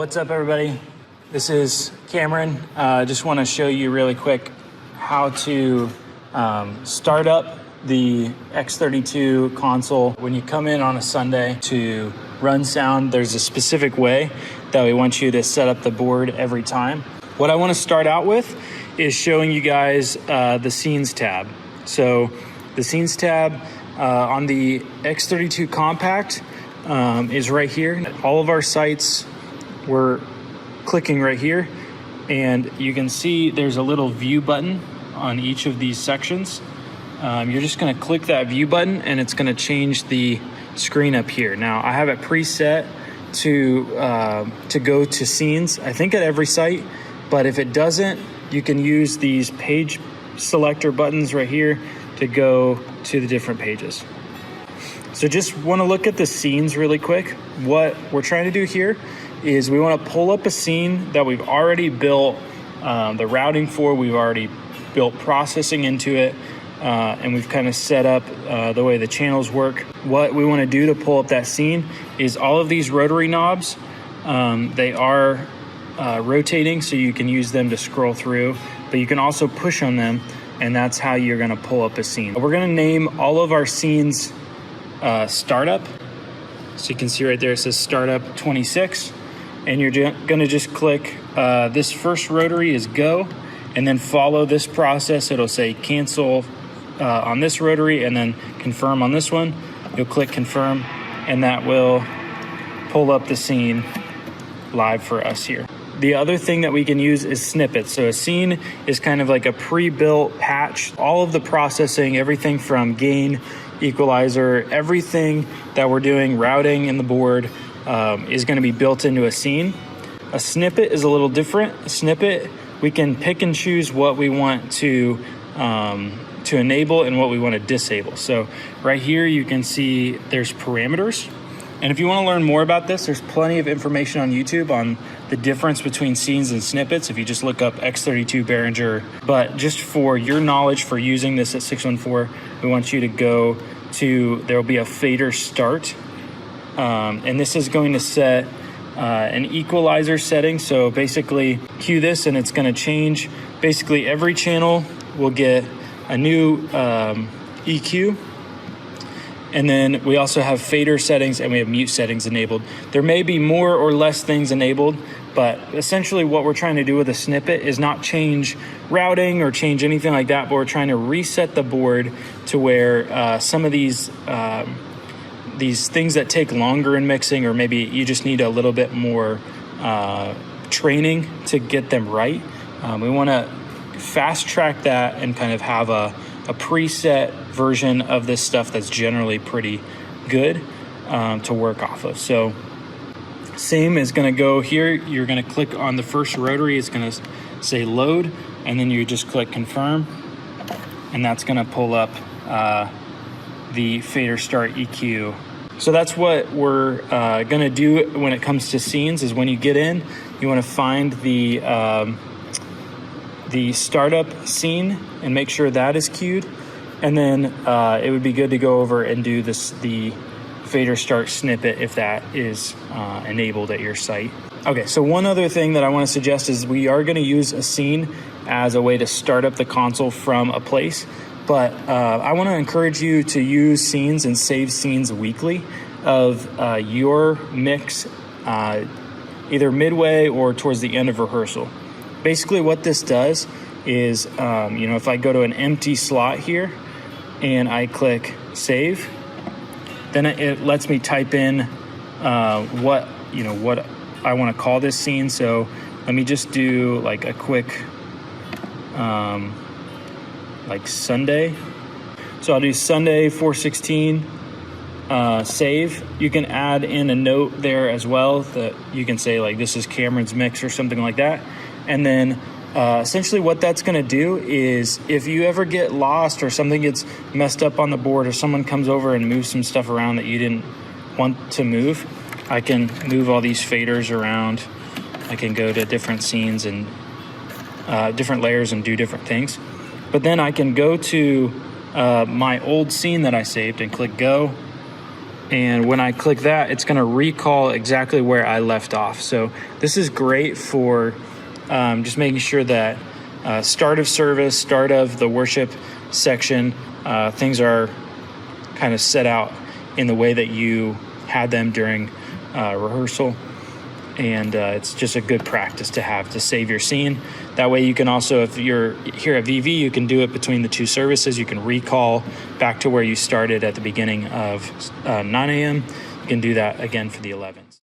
What's up, everybody? This is Cameron. Just want to show you really quick how to start up the X32 console. When you come in on a Sunday to run sound, there's a specific way that we want you to set up the board every time. What I want to start out with is showing you guys the Scenes tab. So the Scenes tab on the X32 Compact is right here. All of our sites, we're clicking right here, and you can see there's a little view button on each of these sections. You're just going to click that view button and it's going to change the screen up here. Now I have it preset to go to scenes, I think at every site, but if it doesn't, you can use these page selector buttons right here to go to the different pages. So just want to look at the scenes really quick. What we're trying to do here is we want to pull up a scene that we've already built the routing for. We've already built processing into it, and we've kind of set up the way the channels work. What we want to do to pull up that scene is all of these rotary knobs, they are rotating, so you can use them to scroll through, but you can also push on them, and that's how you're going to pull up a scene. We're going to name all of our scenes startup. So you can see right there it says startup 26, and you're going to just click this first rotary is go, and then follow this process. It'll say cancel on this rotary and then confirm on this one. You'll click confirm, and that will pull up the scene live for us here. The other thing that we can use is snippets. So a scene is kind of like a pre-built patch. All of the processing, everything from gain, equalizer, everything that we're doing, routing in the board, is going to be built into a scene. A snippet is a little different. A snippet, we can pick and choose what we want to enable and what we want to disable. So right here you can see there's parameters. And if you want to learn more about this, there's plenty of information on YouTube on the difference between scenes and snippets if you just look up X32 Behringer. But just for your knowledge for using this at 614, we want you to go to, there will be a fader start. And this is going to set an equalizer setting. So basically cue this and it's going to change. Basically every channel will get a new EQ. And then we also have fader settings and we have mute settings enabled. There may be more or less things enabled, but essentially what we're trying to do with a snippet is not change routing or change anything like that, but we're trying to reset the board to where some of these things that take longer in mixing, or maybe you just need a little bit more training to get them right. We want to fast track that and kind of have a preset version of this stuff that's generally pretty good to work off of. So same is going to go here. You're going to click on the first rotary. It's going to say load, and then you just click confirm, and that's going to pull up the fader start EQ. So that's what we're going to do when it comes to scenes. Is when you get in, you want to find the startup scene and make sure that is queued, and then it would be good to go over and do the fader start snippet if that is enabled at your site. Okay, so one other thing that I want to suggest is we are going to use a scene as a way to start up the console from a place, but I want to encourage you to use scenes and save scenes weekly of your mix, either midway or towards the end of rehearsal. Basically what this does is, if I go to an empty slot here and I click save, then it lets me type in what I want to call this scene. So let me just do like a quick, like Sunday. So I'll do Sunday 416, save. You can add in a note there as well that you can say like, this is Cameron's mix or something like that. And then essentially what that's going to do is if you ever get lost or something gets messed up on the board, or someone comes over and moves some stuff around that you didn't want to move, I can move all these faders around. I can go to different scenes and different layers and do different things. But then I can go to my old scene that I saved and click go. And when I click that, it's going to recall exactly where I left off. So this is great for just making sure that start of service, start of the worship section, things are kind of set out in the way that you had them during rehearsal. And it's just a good practice to have to save your scene. That way you can also, if you're here at VV, you can do it between the two services. You can recall back to where you started at the beginning of 9 a.m. You can do that again for the 11s.